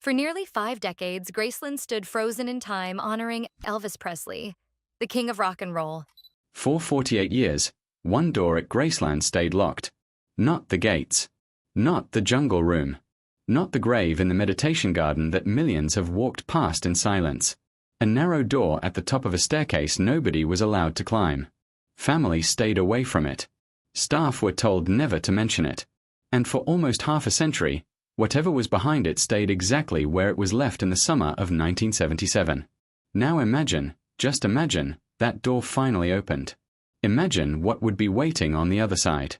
For nearly 5 decades, Graceland stood frozen in time, honoring Elvis Presley, the king of rock and roll. For 48 years, one door at Graceland stayed locked. Not the gates. Not the jungle room. Not the grave in the meditation garden that millions have walked past in silence. A narrow door at the top of a staircase nobody was allowed to climb. Families stayed away from it. Staff were told never to mention it. And for almost half a century, whatever was behind it stayed exactly where it was left in the summer of 1977. Now imagine, just imagine, that door finally opened. Imagine what would be waiting on the other side.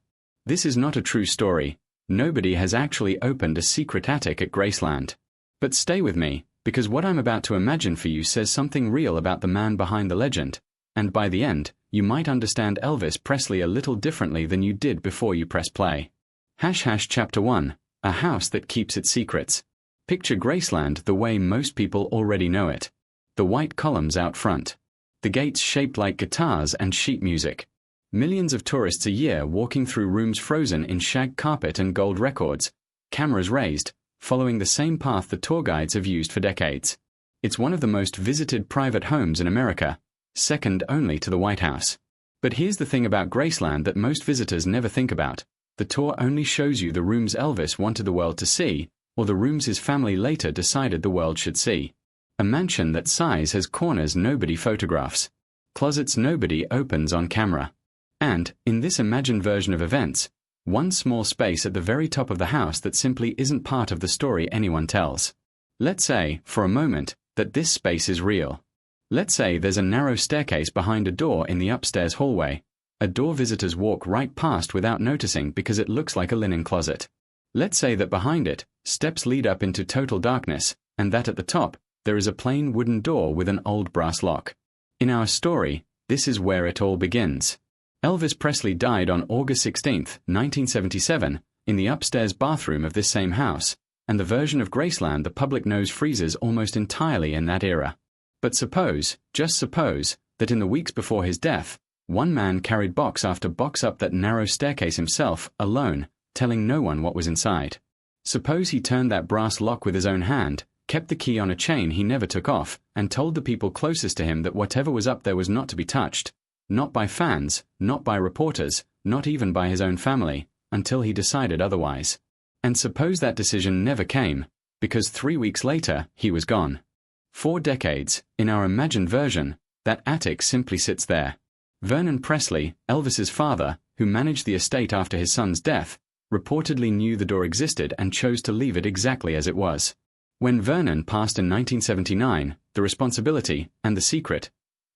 This is not a true story. Nobody has actually opened a secret attic at Graceland. But stay with me, because what I'm about to imagine for you says something real about the man behind the legend, and by the end, you might understand Elvis Presley a little differently than you did before you press play. Chapter 1. A house that keeps its secrets. Picture Graceland the way most people already know it. The white columns out front. The gates shaped like guitars and sheet music. Millions of tourists a year walking through rooms frozen in shag carpet and gold records, cameras raised, following the same path the tour guides have used for decades. It's one of the most visited private homes in America, second only to the White House. But here's the thing about Graceland that most visitors never think about. The tour only shows you the rooms Elvis wanted the world to see, or the rooms his family later decided the world should see. A mansion that size has corners nobody photographs. Closets nobody opens on camera. And, in this imagined version of events, one small space at the very top of the house that simply isn't part of the story anyone tells. Let's say, for a moment, that this space is real. Let's say there's a narrow staircase behind a door in the upstairs hallway, a door visitors walk right past without noticing because it looks like a linen closet. Let's say that behind it, steps lead up into total darkness, and that at the top, there is a plain wooden door with an old brass lock. In our story, this is where it all begins. Elvis Presley died on August 16, 1977, in the upstairs bathroom of this same house, and the version of Graceland the public knows freezes almost entirely in that era. But suppose, just suppose, that in the weeks before his death, one man carried box after box up that narrow staircase himself, alone, telling no one what was inside. Suppose he turned that brass lock with his own hand, kept the key on a chain he never took off, and told the people closest to him that whatever was up there was not to be touched. Not by fans, not by reporters, not even by his own family, until he decided otherwise. And suppose that decision never came, because 3 weeks later, he was gone. 4 decades, in our imagined version, that attic simply sits there. Vernon Presley, Elvis's father, who managed the estate after his son's death, reportedly knew the door existed and chose to leave it exactly as it was. When Vernon passed in 1979, the responsibility, and the secret,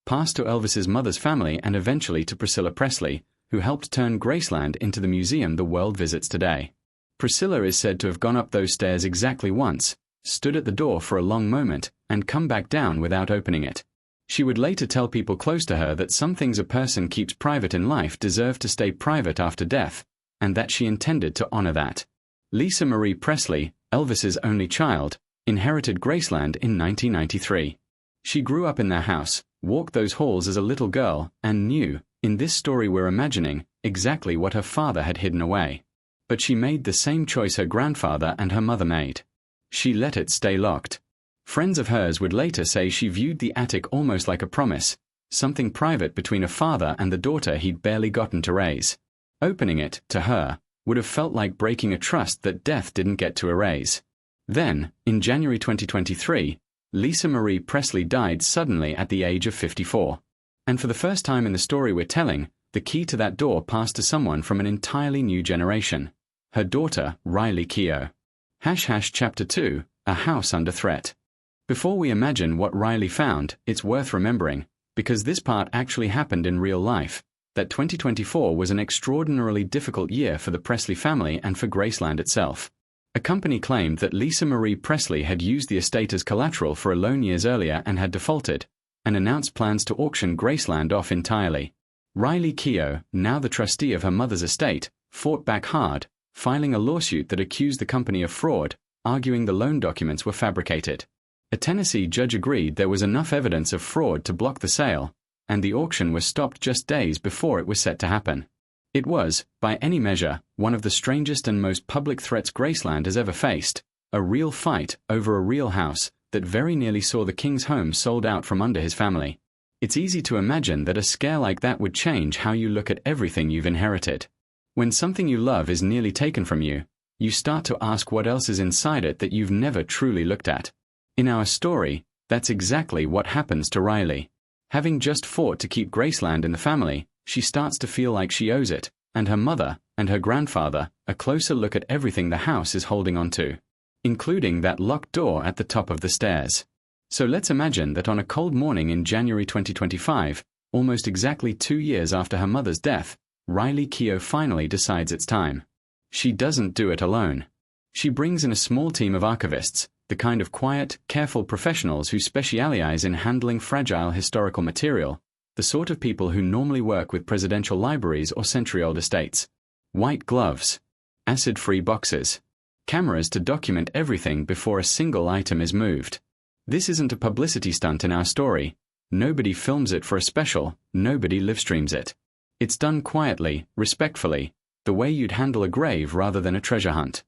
passed to Elvis's mother's family and eventually to Priscilla Presley, who helped turn Graceland into the museum the world visits today. Priscilla is said to have gone up those stairs exactly once, stood at the door for a long moment, and come back down without opening it. She would later tell people close to her that some things a person keeps private in life deserve to stay private after death, and that she intended to honor that. Lisa Marie Presley, Elvis's only child, inherited Graceland in 1993. She grew up in their house, walked those halls as a little girl, and knew, in this story we're imagining, exactly what her father had hidden away. But she made the same choice her grandfather and her mother made. She let it stay locked. Friends of hers would later say she viewed the attic almost like a promise, something private between a father and the daughter he'd barely gotten to raise. Opening it, to her, would have felt like breaking a trust that death didn't get to erase. Then, in January 2023, Lisa Marie Presley died suddenly at the age of 54. And for the first time in the story we're telling, the key to that door passed to someone from an entirely new generation. Her daughter, Riley Keough. Chapter 2, A House Under Threat. Before we imagine what Riley found, it's worth remembering, because this part actually happened in real life, that 2024 was an extraordinarily difficult year for the Presley family and for Graceland itself. A company claimed that Lisa Marie Presley had used the estate as collateral for a loan years earlier and had defaulted, and announced plans to auction Graceland off entirely. Riley Keough, now the trustee of her mother's estate, fought back hard, filing a lawsuit that accused the company of fraud, arguing the loan documents were fabricated. A Tennessee judge agreed there was enough evidence of fraud to block the sale, and the auction was stopped just days before it was set to happen. It was, by any measure, one of the strangest and most public threats Graceland has ever faced, a real fight over a real house that very nearly saw the king's home sold out from under his family. It's easy to imagine that a scare like that would change how you look at everything you've inherited. When something you love is nearly taken from you, you start to ask what else is inside it that you've never truly looked at. In our story, that's exactly what happens to Riley. Having just fought to keep Graceland in the family, she starts to feel like she owes it, and her mother, and her grandfather, a closer look at everything the house is holding on to, including that locked door at the top of the stairs. So let's imagine that on a cold morning in January 2025, almost exactly 2 years after her mother's death, Riley Keough finally decides it's time. She doesn't do it alone. She brings in a small team of archivists, the kind of quiet, careful professionals who specialize in handling fragile historical material, the sort of people who normally work with presidential libraries or century-old estates. White gloves, acid-free boxes, cameras to document everything before a single item is moved. This isn't a publicity stunt in our story. Nobody films it for a special, nobody livestreams it. It's done quietly, respectfully, the way you'd handle a grave rather than a treasure hunt.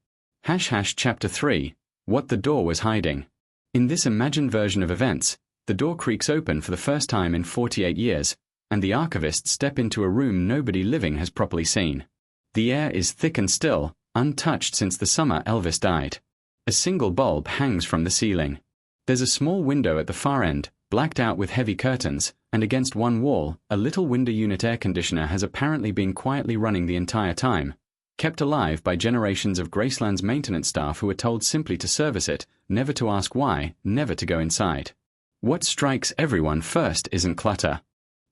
Chapter 3. What the door was hiding. In this imagined version of events, the door creaks open for the first time in 48 years, and the archivists step into a room nobody living has properly seen. The air is thick and still, untouched since the summer Elvis died. A single bulb hangs from the ceiling. There's a small window at the far end, blacked out with heavy curtains, and against one wall, a little window unit air conditioner has apparently been quietly running the entire time, kept alive by generations of Graceland's maintenance staff who were told simply to service it, never to ask why, never to go inside. What strikes everyone first isn't clutter.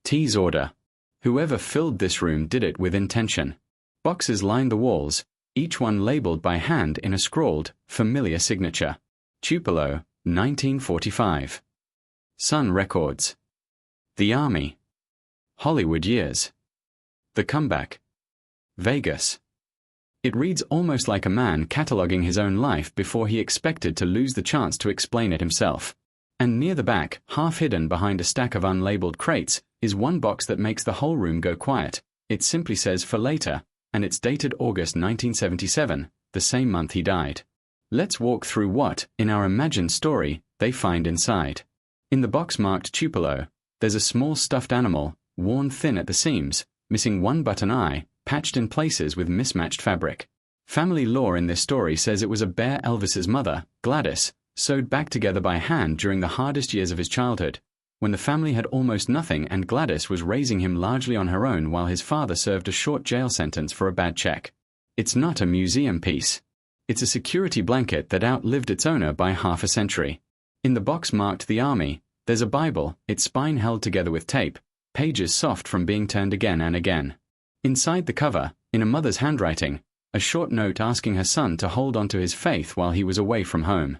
T's order. Whoever filled this room did it with intention. Boxes line the walls, each one labeled by hand in a scrawled, familiar signature. Tupelo, 1945. Sun Records. The Army. Hollywood Years. The Comeback. Vegas. It reads almost like a man cataloguing his own life before he expected to lose the chance to explain it himself. And near the back, half hidden behind a stack of unlabeled crates, is one box that makes the whole room go quiet. It simply says "For later," and it's dated August 1977, the same month he died. Let's walk through what, in our imagined story, they find inside. In the box marked Tupelo, there's a small stuffed animal, worn thin at the seams, missing one button eye, patched in places with mismatched fabric. Family lore in this story says it was a bear Elvis's mother, Gladys, sewed back together by hand during the hardest years of his childhood, when the family had almost nothing and Gladys was raising him largely on her own while his father served a short jail sentence for a bad check. It's not a museum piece. It's a security blanket that outlived its owner by half a century. In the box marked The Army, there's a Bible, its spine held together with tape, pages soft from being turned again and again. Inside the cover, in a mother's handwriting, a short note asking her son to hold on to his faith while he was away from home.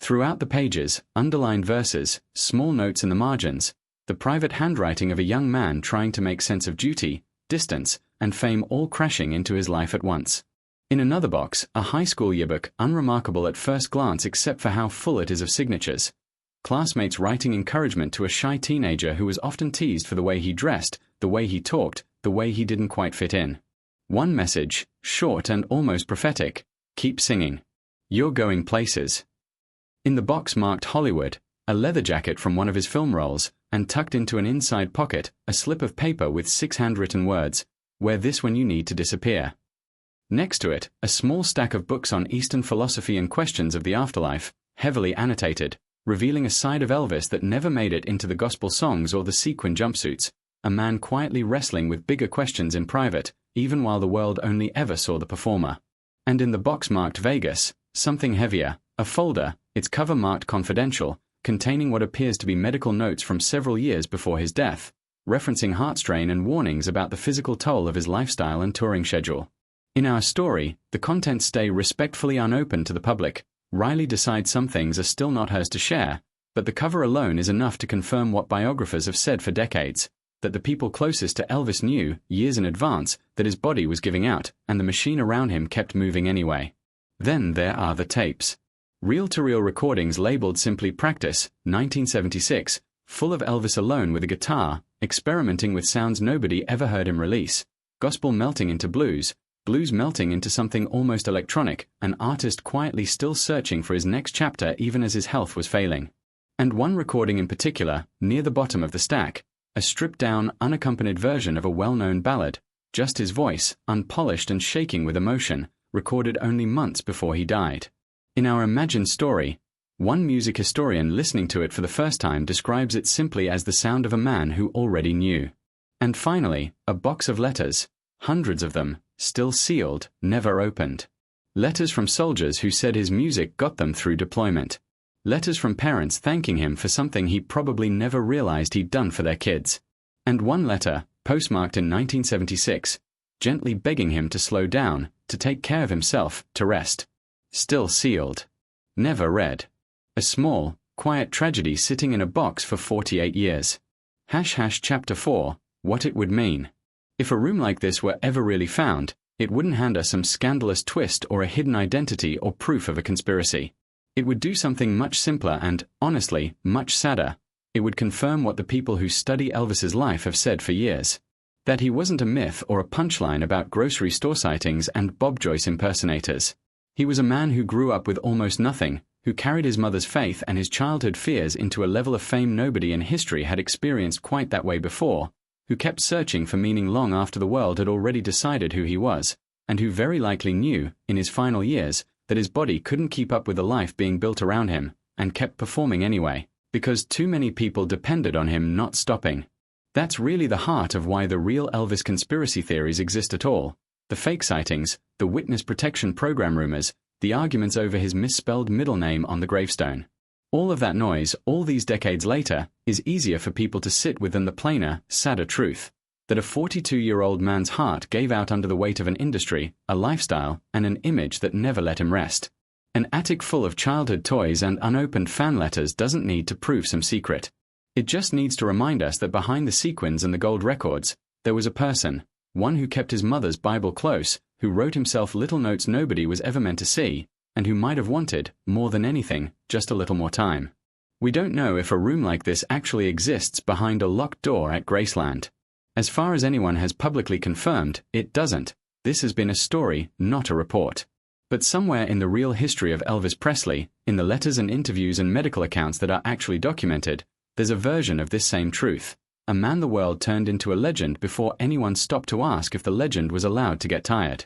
Throughout the pages, underlined verses, small notes in the margins, the private handwriting of a young man trying to make sense of duty, distance, and fame all crashing into his life at once. In another box, a high school yearbook, unremarkable at first glance except for how full it is of signatures. Classmates writing encouragement to a shy teenager who was often teased for the way he dressed, the way he talked, the way he didn't quite fit in. One message, short and almost prophetic: keep singing. You're going places. In the box marked Hollywood, a leather jacket from one of his film roles, and tucked into an inside pocket, a slip of paper with 6 handwritten words: wear this when you need to disappear. Next to it, a small stack of books on Eastern philosophy and questions of the afterlife, heavily annotated, revealing a side of Elvis that never made it into the gospel songs or the sequin jumpsuits, a man quietly wrestling with bigger questions in private, even while the world only ever saw the performer. And in the box marked Vegas, something heavier, a folder, its cover marked confidential, containing what appears to be medical notes from several years before his death, referencing heart strain and warnings about the physical toll of his lifestyle and touring schedule. In our story, the contents stay respectfully unopened to the public. Riley decides some things are still not hers to share, but the cover alone is enough to confirm what biographers have said for decades, that the people closest to Elvis knew, years in advance, that his body was giving out, and the machine around him kept moving anyway. Then there are the tapes. Reel-to-reel recordings labeled simply Practice, 1976, full of Elvis alone with a guitar, experimenting with sounds nobody ever heard him release, gospel melting into blues, blues melting into something almost electronic, an artist quietly still searching for his next chapter even as his health was failing. And one recording in particular, near the bottom of the stack, a stripped-down, unaccompanied version of a well-known ballad, just his voice, unpolished and shaking with emotion, recorded only months before he died. In our imagined story, one music historian listening to it for the first time describes it simply as the sound of a man who already knew. And finally, a box of letters, hundreds of them, still sealed, never opened. Letters from soldiers who said his music got them through deployment. Letters from parents thanking him for something he probably never realized he'd done for their kids. And one letter, postmarked in 1976, gently begging him to slow down, to take care of himself, to rest. Still sealed. Never read. A small, quiet tragedy sitting in a box for 48 years. Chapter 4, What it would mean. If a room like this were ever really found, it wouldn't hand us some scandalous twist or a hidden identity or proof of a conspiracy. It would do something much simpler and, honestly, much sadder. It would confirm what the people who study Elvis's life have said for years. That he wasn't a myth or a punchline about grocery store sightings and Bob Joyce impersonators. He was a man who grew up with almost nothing, who carried his mother's faith and his childhood fears into a level of fame nobody in history had experienced quite that way before, who kept searching for meaning long after the world had already decided who he was, and who very likely knew, in his final years, that his body couldn't keep up with the life being built around him, and kept performing anyway, because too many people depended on him not stopping. That's really the heart of why the real Elvis conspiracy theories exist at all. The fake sightings, the witness protection program rumors, the arguments over his misspelled middle name on the gravestone. All of that noise, all these decades later, is easier for people to sit with than the plainer, sadder truth. That a 42-year-old man's heart gave out under the weight of an industry, a lifestyle, and an image that never let him rest. An attic full of childhood toys and unopened fan letters doesn't need to prove some secret. It just needs to remind us that behind the sequins and the gold records, there was a person, one who kept his mother's Bible close, who wrote himself little notes nobody was ever meant to see, and who might have wanted, more than anything, just a little more time. We don't know if a room like this actually exists behind a locked door at Graceland. As far as anyone has publicly confirmed, it doesn't. This has been a story, not a report. But somewhere in the real history of Elvis Presley, in the letters and interviews and medical accounts that are actually documented, there's a version of this same truth. A man the world turned into a legend before anyone stopped to ask if the legend was allowed to get tired.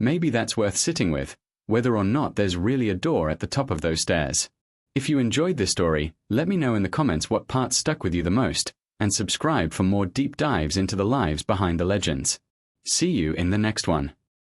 Maybe that's worth sitting with, whether or not there's really a door at the top of those stairs. If you enjoyed this story, let me know in the comments what part stuck with you the most, and subscribe for more deep dives into the lives behind the legends. See you in the next one.